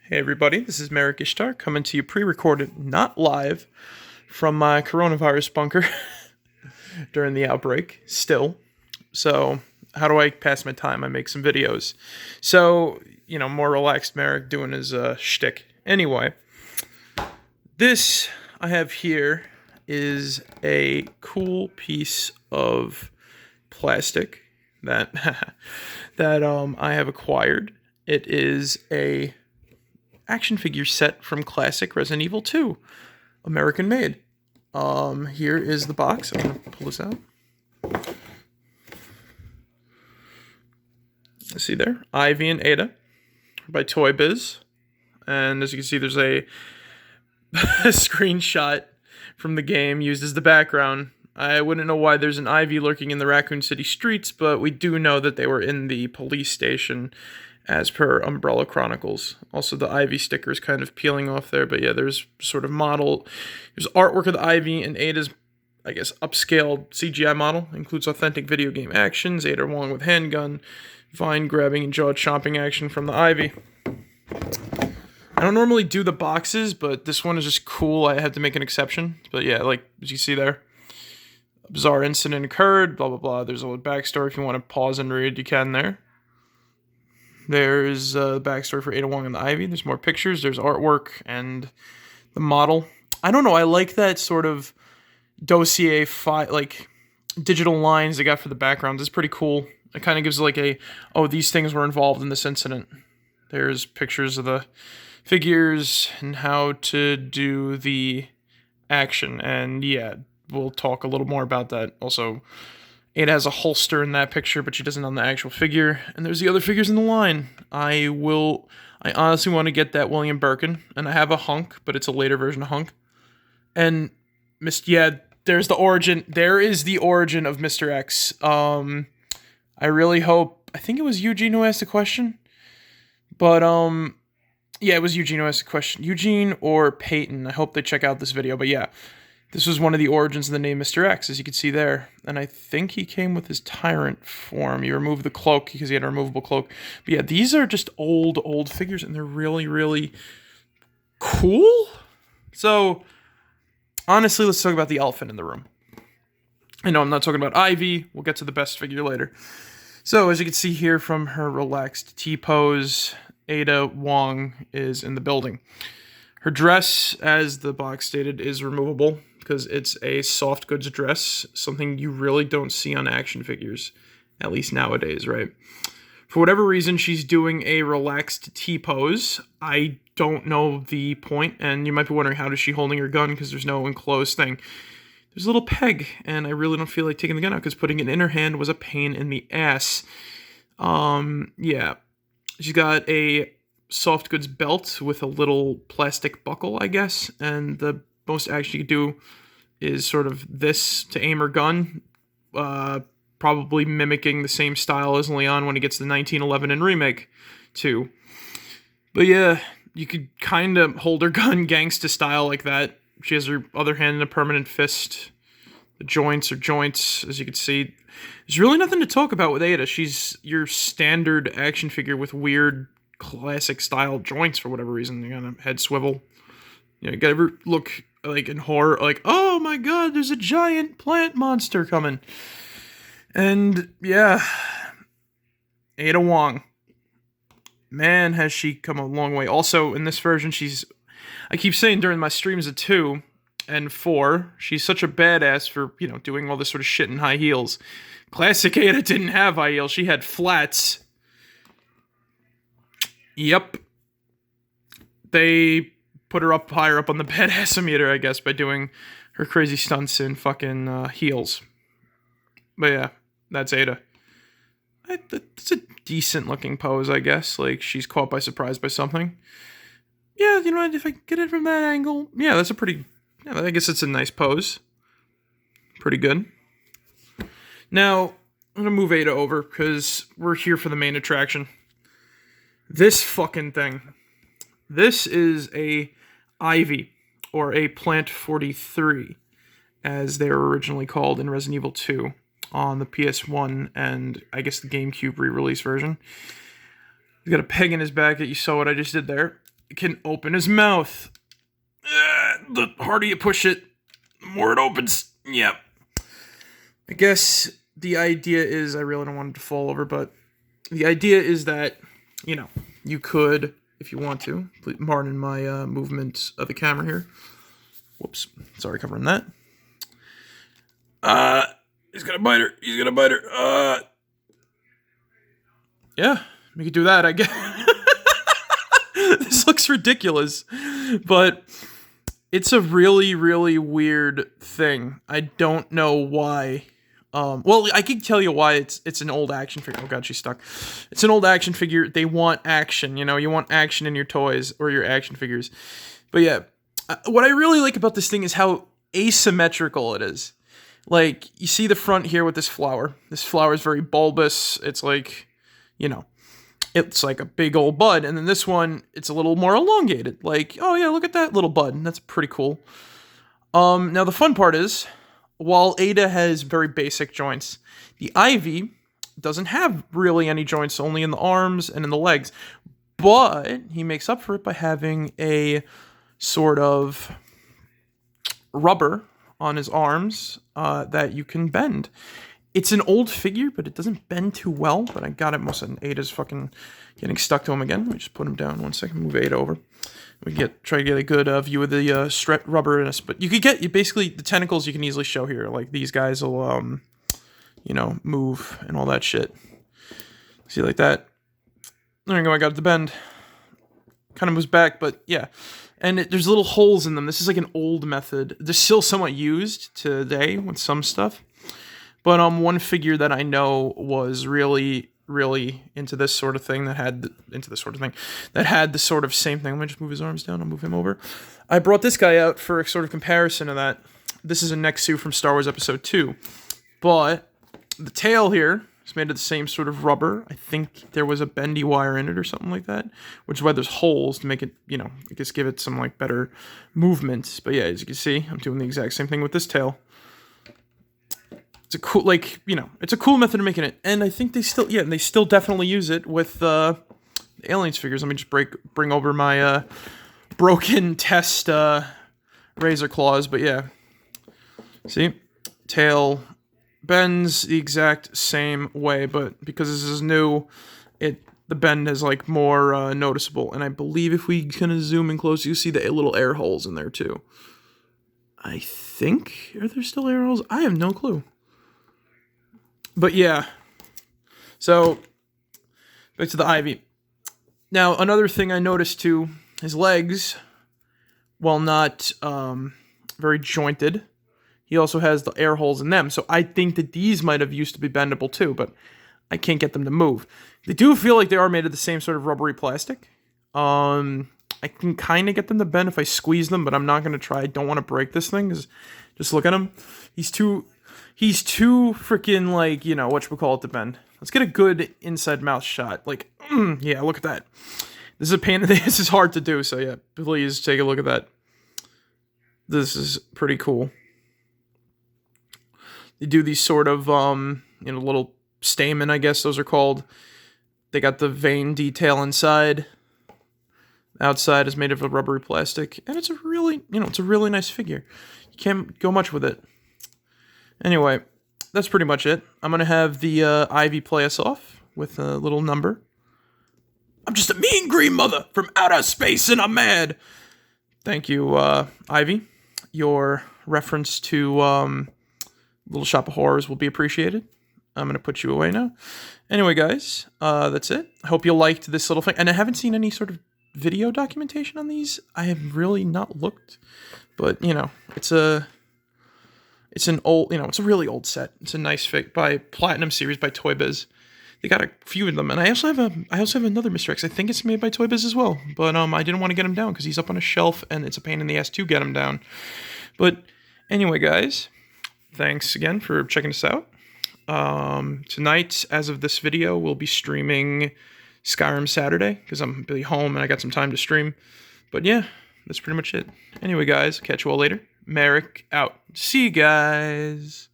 Hey everybody, this is Merrick Ishtar coming to you pre-recorded, not live, from my coronavirus bunker during the outbreak, still. So, how do I pass my time? I make some videos. So, more relaxed Merrick doing his shtick. Anyway, this I have here is a cool piece of plastic that that I have acquired. It is a action figure set from classic Resident Evil 2, American made. Here is the box. I'm gonna pull this out. See there, Ivy and Ada by Toy Biz, and as you can see, there's a screenshot from the game used as the background. I wouldn't know why there's an Ivy lurking in the Raccoon City streets, but we do know that they were in the police station as per Umbrella Chronicles. Also, the Ivy sticker is kind of peeling off there, but yeah, there's sort of there's artwork of the Ivy, and Ada's, I guess, upscaled CGI model. Includes authentic video game actions, Ada Wong with handgun, vine grabbing, and jaw chomping action from the Ivy. I don't normally do the boxes, but this one is just cool. I had to make an exception. But yeah, like, as you see there, a bizarre incident occurred, blah, blah, blah. There's a little backstory. If you want to pause and read, you can there. There's the backstory for Ada Wong and the Ivy. There's more pictures. There's artwork and the model. I don't know. I like that sort of dossier like digital lines they got for the backgrounds. It's pretty cool. It kind of gives like these things were involved in this incident. There's pictures of the figures and how to do the action. And yeah, we'll talk a little more about that. Also, Ada has a holster in that picture, but she doesn't on the actual figure. And there's the other figures in the line. I honestly want to get that William Birkin, and I have a Hunk, but it's a later version of Hunk. And there's the origin. There is the origin of Mr. X. I really hope. I think it was Eugene who asked the question, but yeah, it was Eugene who asked the question. Eugene or Peyton. I hope they check out this video. But yeah. This was one of the origins of the name Mr. X, as you can see there. And I think he came with his Tyrant form. You remove the cloak because he had a removable cloak. But yeah, these are just old figures, and they're really, really cool. So, honestly, let's talk about the elephant in the room. I know I'm not talking about Ivy. We'll get to the best figure later. So, as you can see here from her relaxed T-pose, Ada Wong is in the building. Her dress, as the box stated, is removable because it's a soft goods dress, something you really don't see on action figures, at least nowadays, right? For whatever reason, she's doing a relaxed T-pose. I don't know the point, and you might be wondering, how is she holding her gun, because there's no enclosed thing. There's a little peg, and I really don't feel like taking the gun out because putting it in her hand was a pain in the ass. Yeah. She's got a soft goods belt with a little plastic buckle, I guess, and the most action you could do is sort of this to aim her gun, probably mimicking the same style as Leon when he gets the 1911 in Remake 2. But yeah, you could kind of hold her gun gangsta style like that. She has her other hand in a permanent fist. The joints are joints, as you can see. There's really nothing to talk about with Ada. She's your standard action figure with weird classic style joints for whatever reason. You got a head swivel. You gotta look like in horror, like, oh my god, there's a giant plant monster coming. And yeah, Ada Wong, man, has she come a long way. Also, in this version, I keep saying during my streams of 2 and 4, she's such a badass for, doing all this sort of shit in high heels. Classic Ada didn't have high heels, she had flats. Yep. They put her up higher up on the badass-o-meter, I guess, by doing her crazy stunts in fucking heels. But yeah, that's Ada. It's a decent-looking pose, I guess. Like, she's caught by surprise by something. Yeah, you know what, if I get it from that angle, yeah, that's I guess it's a nice pose. Pretty good. Now, I'm gonna move Ada over, because we're here for the main attraction. This fucking thing. This is a Ivy, or a Plant 43, as they were originally called in Resident Evil 2 on the PS1 and I guess the GameCube re-release version. He's got a peg in his back. You saw what I just did there. can open his mouth. The harder you push it, the more it opens. Yep. I guess the idea is, I really don't want it to fall over, but the idea is that, you could, if you want to, pardon my movement of the camera here. Whoops. Sorry, covering that. He's gonna bite her. He's gonna bite her. Yeah, we could do that, I guess. This looks ridiculous, but it's a really, really weird thing. I don't know why. Well, I can tell you why. It's an old action figure. Oh god, she's stuck. It's an old action figure. They want action, you want action in your toys or your action figures. But yeah, what I really like about this thing is how asymmetrical it is. Like, you see the front here with this flower. This flower is very bulbous. It's like, it's like a big old bud. And then this one, it's a little more elongated. Like, oh yeah, look at that little bud. That's pretty cool. Now the fun part is, while Ada has very basic joints, the Ivy doesn't have really any joints, only in the arms and in the legs. But he makes up for it by having a sort of rubber on his arms that you can bend. It's an old figure, but it doesn't bend too well. But I got it most of Ada's fucking getting stuck to him again. Let me just put him down 1 second. Move Ada over. We try to get a good view of the rubber in us. But you basically, the tentacles you can easily show here. Like, these guys will, move and all that shit. See, like that. There you go, I got it to bend. Kind of moves back, but yeah. And there's little holes in them. This is like an old method. They're still somewhat used today with some stuff. But one figure that I know was really, really into this sort of thing, that had the sort of same thing. Let me just move his arms down. I'll move him over. I brought this guy out for a sort of comparison of that. This is a Nexu from Star Wars Episode 2. But the tail here is made of the same sort of rubber. I think there was a bendy wire in it or something like that, which is why there's holes to make it, I guess give it some like better movement. But yeah, as you can see, I'm doing the exact same thing with this tail. It's a cool, it's a cool method of making it. And I think they still definitely use it with the Aliens figures. Let me just bring over my broken test razor claws. But yeah, see, tail bends the exact same way, but because this is new, the bend is like more noticeable. And I believe if we kind of zoom in close, you see the little air holes in there too. I think, are there still air holes? I have no clue. But yeah, so back to the Ivy. Now, another thing I noticed too, his legs, while not very jointed, he also has the air holes in them. So I think that these might have used to be bendable too, but I can't get them to move. They do feel like they are made of the same sort of rubbery plastic. I can kind of get them to bend if I squeeze them, but I'm not going to try. I don't want to break this thing, because just look at him. He's too freaking, like, whatchamacallit to bend. Let's get a good inside mouth shot. Like, yeah, look at that. This is a pain. This is hard to do, so yeah, please take a look at that. This is pretty cool. They do these sort of, little stamen, I guess those are called. They got the vein detail inside. Outside is made of a rubbery plastic, and it's a really nice figure. You can't go much with it. Anyway, that's pretty much it. I'm gonna have the Ivy play us off with a little number. I'm just a mean green mother from outer space, and I'm mad. Thank you, Ivy. Your reference to Little Shop of Horrors will be appreciated. I'm gonna put you away now. Anyway, guys, that's it. I hope you liked this little thing, and I haven't seen any sort of video documentation on these. I have really not looked, but it's a really old set. It's a nice fig by Platinum Series by Toy Biz. They got a few of them, and I also have another Mr. X. I think it's made by Toy Biz as well, but I didn't want to get him down because he's up on a shelf, and it's a pain in the ass to get him down. But anyway, guys, thanks again for checking us out. Tonight, as of this video, we'll be streaming Skyrim Saturday, because I'm really home and I got some time to stream. But yeah, that's pretty much it. Anyway, guys, catch you all later. Merrick out. See you guys.